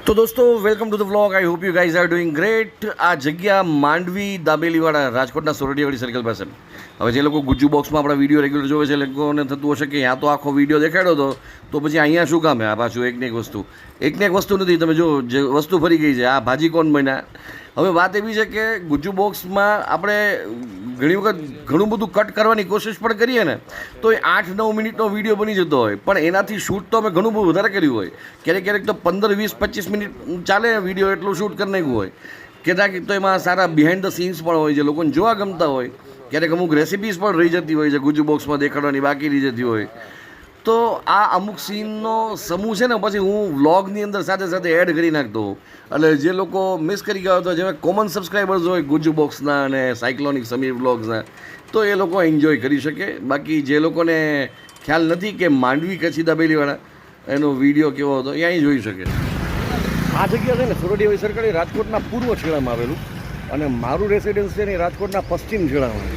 તો દોસ્તો welcome to the vlog. I hope you guys are doing great. આ જગ્યા માંડવી દાબેલીવાળા રાજકોટના સોરઠિયાવાડી સર્કલ પાસે. હવે જે લોકો ગુજ્જુ બોક્સમાં આપણા વિડીયો રેગ્યુલર જોવે છે એ લોકોને થતું હશે કે ત્યાં તો આખો વિડીયો દેખાડ્યો હતો તો પછી અહીંયા શું કામ હે આ પાછું એકને એક વસ્તુ નથી. તમે જો જે વસ્તુ ફરી ગઈ છે, આ ભાજી કોણ બન્યા. હવે વાત એવી છે કે ગુજ્જુ બોક્સમાં આપણે ઘણી વખત ઘણું બધું કટ કરવાની કોશિશ પણ કરીએ ને તો એ 8-9 મિનિટનો વિડીયો બની જતો હોય, પણ એનાથી શૂટ તો અમે ઘણું બધું વધારે કર્યું હોય. ક્યારેક તો 15-20-25 મિનિટ ચાલે વિડીયો એટલું શૂટ કરી નાખ્યું હોય. ક્યારેક તો એમાં સારા બિહાઇન્ડ ધ સીન્સ પણ હોય, જે લોકોને જોવા ગમતા હોય. ક્યારેક અમુક રેસિપીઝ પણ રહી જતી હોય છે ગુજ્જુ બોક્સમાં દેખાડવાની બાકી રહી જતી હોય. તો આ અમુક સીનનો સમૂહ છે ને પછી હું વ્લોગની અંદર સાથે સાથે એડ કરી નાખતો હોઉં. એટલે જે લોકો મિસ કરી ગયા હતા, જેમાં કોમન સબસ્ક્રાઈબર્સ હોય ગુજ્જુ બોક્સના અને સાયક્લોનિક સમીર વ્લોગ્સના, તો એ લોકો એન્જોય કરી શકે. બાકી જે લોકોને ખ્યાલ નથી કે માંડવી કચ્છી દાબેલીવાળા એનો વિડીયો કેવો હતો એ અહીં જોઈ શકે. આ જગ્યા છે ને સોરઠિયાવાડી સર્કલ એ રાજકોટના પૂર્વ છેડામાં આવેલું અને મારું રેસિડેન્સ છે ને એ રાજકોટના પશ્ચિમ છેડામાં.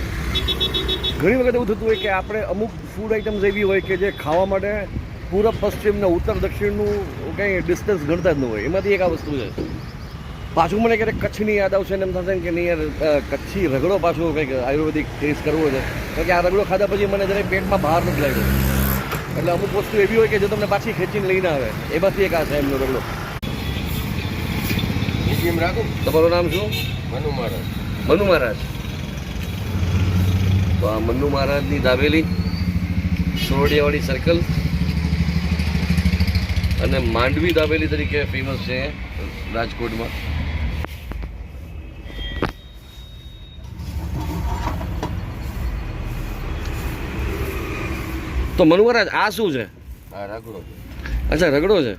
ઘણી વખત એવું થતું હોય કે આપણે અમુક ફૂડ આઇટમ્સ એવી હોય કે જે ખાવા માટે પૂર્વ પશ્ચિમ ને ઉત્તર દક્ષિણનું કંઈ ડિસ્ટન્સ ગણતા જ ન હોય. એમાંથી એક આ વસ્તુ છે. પાછું મને ક્યારેક કચ્છની યાદ આવશે ને એમ થશે કે નહીં યાર કચ્છી રગડો પાછો કંઈક આયુર્વેદિક ટેસ્ટ કરવો છે. કારણ કે આ રગડો ખાધા પછી મને જરાક પેટમાં બહાર નથી લાગ્યો. એટલે અમુક વસ્તુ એવી હોય કે જે તમને પાછી ખેંચીને લઈને આવે. એમાંથી એક આ છે એમનો રગડો. તમારું નામ શું? મનુ મહારાજ. મનુ મહારાજ. તો આ મન્નુ મહારાજની દાબેલી સોરઠિયાવાડી સર્કલ અને માંડવી દાબેલી તરીકે ફેમસ છે રાજકોટમાં. તો મન્નુ મહારાજ આ શું છે? આ રગડો. અચ્છા, રગડો છે.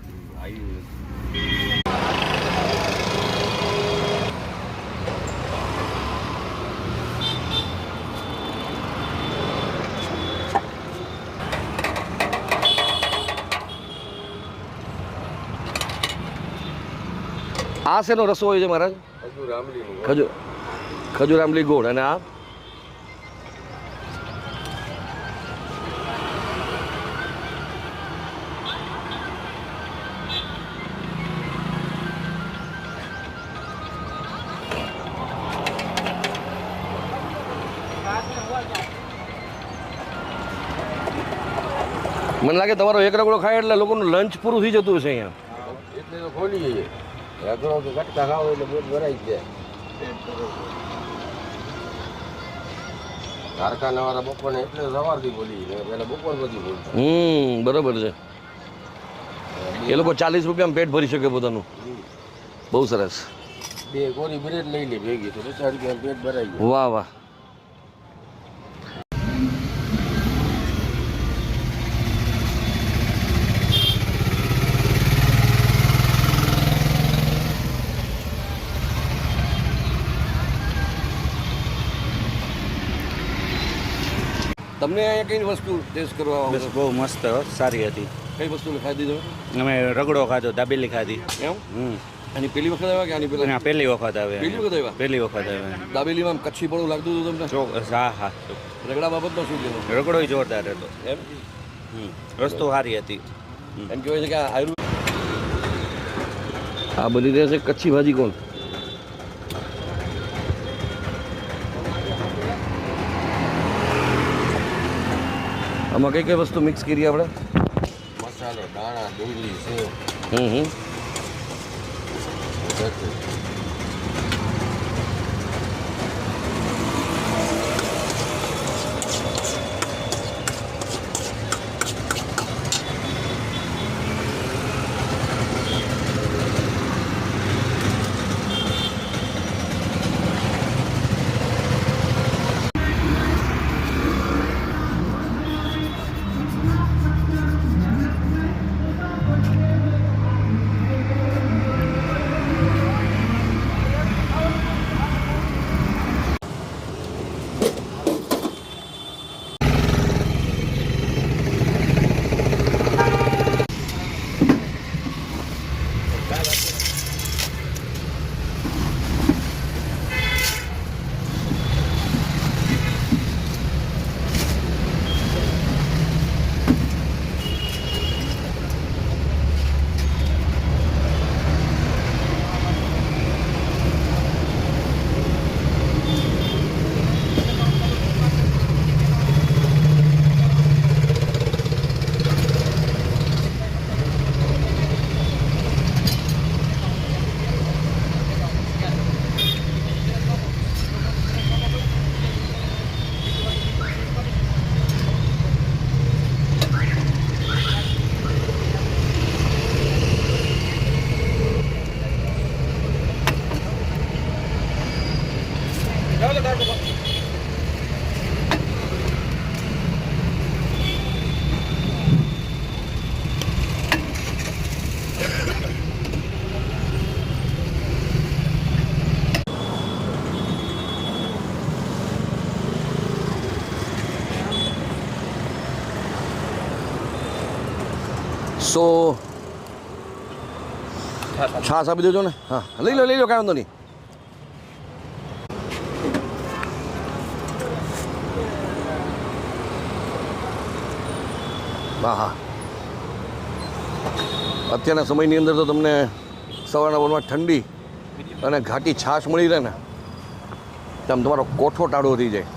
આ શેનો રસો હોય છે મહારાજ? ખજૂર આંબલી ગોળ. અને આ મને લાગે તમારો એક રગડો ખાય એટલે લોકોનું લંચ પૂરું થઈ જતું હશે અહીંયા. એટલે તો ખોલી જઈએ. રગડો તો કટકા ખાવ એટલે પેટ ભરાઈ જાય. કારખાનાવાળા બપોરને એટલે સવારથી બોલી એટલે બપોર પછી બોલતા. બરાબર છે. એ લોકો 40 રૂપિયામાં પેટ ભરી શકે પોતાનું. બહુ સરસ. 2 કોરી બ્રેડ લઈ લે ભેગી તો 50 રૂપિયામાં પેટ ભરાઈ જાય. વાહ વાહ. તમને અહીંયા કઈ વસ્તુ ટેસ્ટ કરવા? બસ બહુ મસ્ત, સારી હતી. કઈ વસ્તુ ખાધી દીધો? અમે રગડો ખાધો, દાબેલી ખાધી. એમ? આની પહેલી વખત આવ્યા કે આની પહેલા? ના, પહેલી વખત આવે. પહેલી વખત આવ્યા? પહેલી વખત આવે. દાબેલીમાં કચ્છી પડું લાગતું હતું તમને? હા હા. રગડા બાબતમાં શું કહેવું? રગડો જોરદાર હતો. એમ? વસ્તુ સારી હતી. એમ કહેવાય છે કે આ આ બની રહે છે કચ્છી ભાજી કોણ? આમાં કઈ કઈ વસ્તુ મિક્સ કરી આપણે? મસાલો, દાણા, ડુંગળી, સેવ. સો છાશ આપી દેજો ને. હા લઈ લો કાંઈ વાંધો નહીં. હા હા અત્યારના સમયની અંદર તો તમને સવારના પોરમાં ઠંડી અને ઘાટી છાશ મળી રહે ને તો આમ તમારો કોઠો ટાળો થઈ જાય.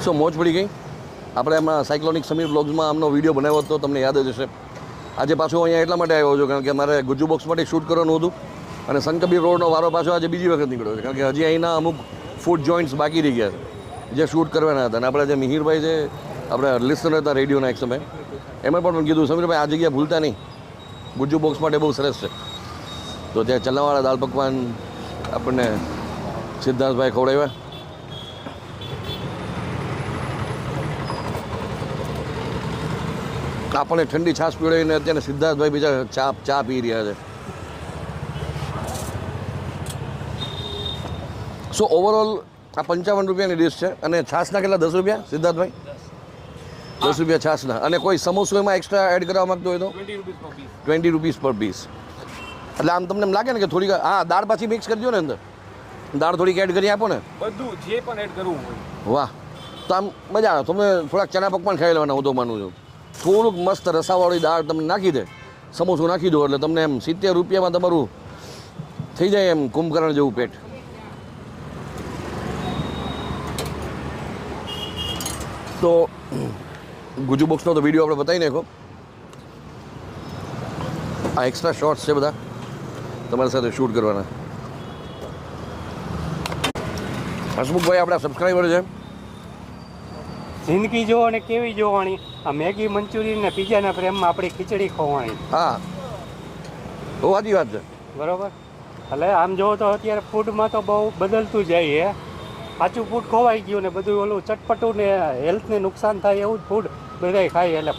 શું મોજ પડી ગઈ. આપણે એમાં સાયક્લોનિક સમીર બ્લોગ્સમાં આમનો વિડીયો બનાવ્યો હતો, તમને યાદ જ હશે. આજે પાછો અહીંયા એટલા માટે આવ્યો છું કારણ કે મારે ગુજ્જુ બોક્સ માટે શૂટ કરવાનું હતું અને સંતકબીર રોડનો વારો પાછો આજે બીજી વખત નીકળ્યો છે કારણ કે હજી અહીંના અમુક ફૂડ જોઈન્ટ્સ બાકી રહી ગયા છે જે શૂટ કરવાના હતા. અને આપણે જે મિહિરભાઈ છે આપણે લિસ્નર હતા રેડિયોના એક સમય, એમાં પણ કીધું સમીરભાઈ આ જગ્યા ભૂલતા નહીં, ગુજ્જુ બોક્સ માટે બહુ સરસ છે. તો ત્યાં ચલણાવાળા દાળ પકવાન આપણને સિદ્ધાર્થભાઈ ખવડાવ્યા. આપણને ઠંડી છાશ પીવડાવીને અત્યારે સિદ્ધાર્થભાઈ બીજા ચા પી રહ્યા છે. સો ઓવરઓલ આ 55 રૂપિયાની ડિશ છે અને છાશના કેટલા 10 રૂપિયા સિદ્ધાર્થભાઈ? 10 રૂપિયા છાશના. અને કોઈ સમોસો એમાં એક્સ્ટ્રા એડ કરવા માંગતો હોય તો 20 રૂપીસ પર પીસ. એટલે આમ તમને એમ લાગે ને કે થોડીક હા દાળ પાછી મિક્સ કરજો ને અંદર, દાળ થોડીક એડ કરી આપો ને, બધું જે પણ એડ કરવું હોય. વાહ. તો આમ મજા આવે. તમે થોડાક ચણા પકવાન ખાઈ લેવાના હું તો માનું છું. થોડુંક મસ્ત રસાવાળી દાળ તમને નાખી દે, સમોસું નાખી દો એટલે તમને એમ 70 રૂપિયામાં તમારું થઈ જાય એમ કુંભકર્ણ જેવું પેટ. તો ગુજ્જુ બોક્સનો તો વિડીયો આપણે બતાવી નાખો. આ એક્સ્ટ્રા શોર્ટ્સ છે બધા તમારી સાથે શૂટ કરવાના. હસમુખભાઈ આપણા સબસ્ક્રાઈબર છે. જિંદગી જોવો અને કેવી જોવાની, આ મેગી મંચુરિયન ને પીઝાના પ્રેમમાં આપણી ખીચડી ખોવાણી. હા બહુ સાચી વાત છે. બરોબર. એટલે આમ જોવો તો અત્યારે ફૂડમાં તો બહુ બદલતું જાય છે. સાચું ફૂડ ખોવાઈ ગયું ને બધું ઓલું ચટપટું ને હેલ્થને નુકસાન થાય એવું જ ફૂડ બધાય ખાય. એટલે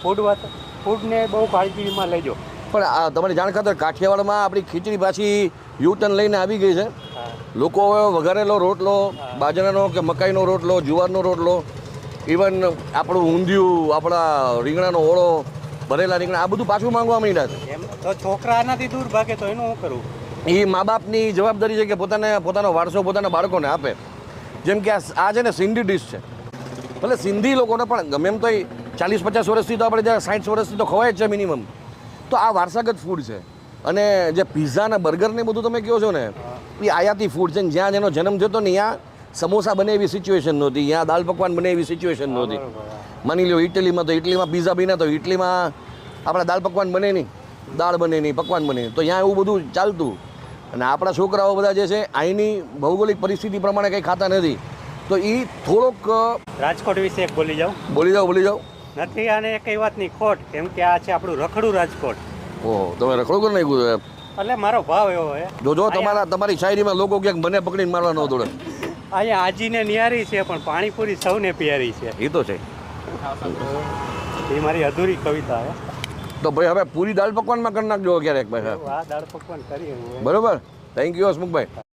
ફૂડને બહુ કાળજીમાં લેજો. પણ આ તમારી જાણ ખાતર કાઠિયાવાડમાં આપણી ખીચડી પાછી યુટર્ન લઈને આવી ગઈ છે. લોકો હવે વઘારેલો રોટલો, બાજરાનો કે મકાઈનો રોટલો, જુવારનો રોટલો, ઇવન આપણું ઊંધિયું, આપણા રીંગણાનો ઓળો, ભરેલા રીંગણા, આ બધું પાછું માંગવા માંડ્યા છે. એમ તો છોકરા આનાથી દૂર ભાગે તો એનું શું કરવું? એ મા બાપની જવાબદારી છે કે પોતાનો વારસો પોતાના બાળકોને આપે. જેમ કે આ છે ને સિંધી ડીશ છે. ભલે સિંધી લોકોને પણ ગમે એમ તો 40-50 વર્ષથી તો આપણે જ્યાં 60 વર્ષથી તો ખવાય જ છે મિનિમમ. તો આ વારસાગત ફૂડ છે. અને જે પિઝા ને બર્ગર ને બધું તમે કહો છો ને એ આયાતી ફૂડ છે. જ્યાં જેનો જન્મ થયો ને ત્યાં સમોસા બને એવી સિચ્યુએશન નહોતી, ત્યાં દાળ પકવાન બને એવી સિચ્યુએશન નહોતી. માની લો ઇટલીમાં પિઝા બને તો ઇટલીમાં આપણા દાળ પકવાન બને નહીં, દાળ બને નહીં, પકવાન બને નહીં. તો ત્યાં એવું બધું ચાલતું. અને આપણા છોકરાઓ બધા જે છે અહીંની ભૌગોલિક પરિસ્થિતિ પ્રમાણે કંઈ ખાતા નથી. તો એ થોડોક રાજકોટ વિશે એક બોલી જાઉં. બોલી જાઓ. નથી આને કઈ વાતની ખોટ, કેમ કે આ છે આપણું રખડું રાજકોટ. ઓહો તમે રખડો કરી નાખ્યું એમ. એટલે મારો ભાવ એવો છે. જો તમારી શાયરીમાં લોકો ક્યાંક મને પકડીને મારવા ન દોડે. અહીંયા આજીને ન્યારી છે પણ પાણીપુરી સૌને પ્યારી છે. એ તો છે. એ મારી અધૂરી કવિતા છે. તો ભાઈ હવે પૂરી દાળ પકવાનમાં કરી નાખજો ક્યારેક ભાઈ. આ દાળ પકવાન કરીએ. બરોબર. Thank you Hasmukhbhai.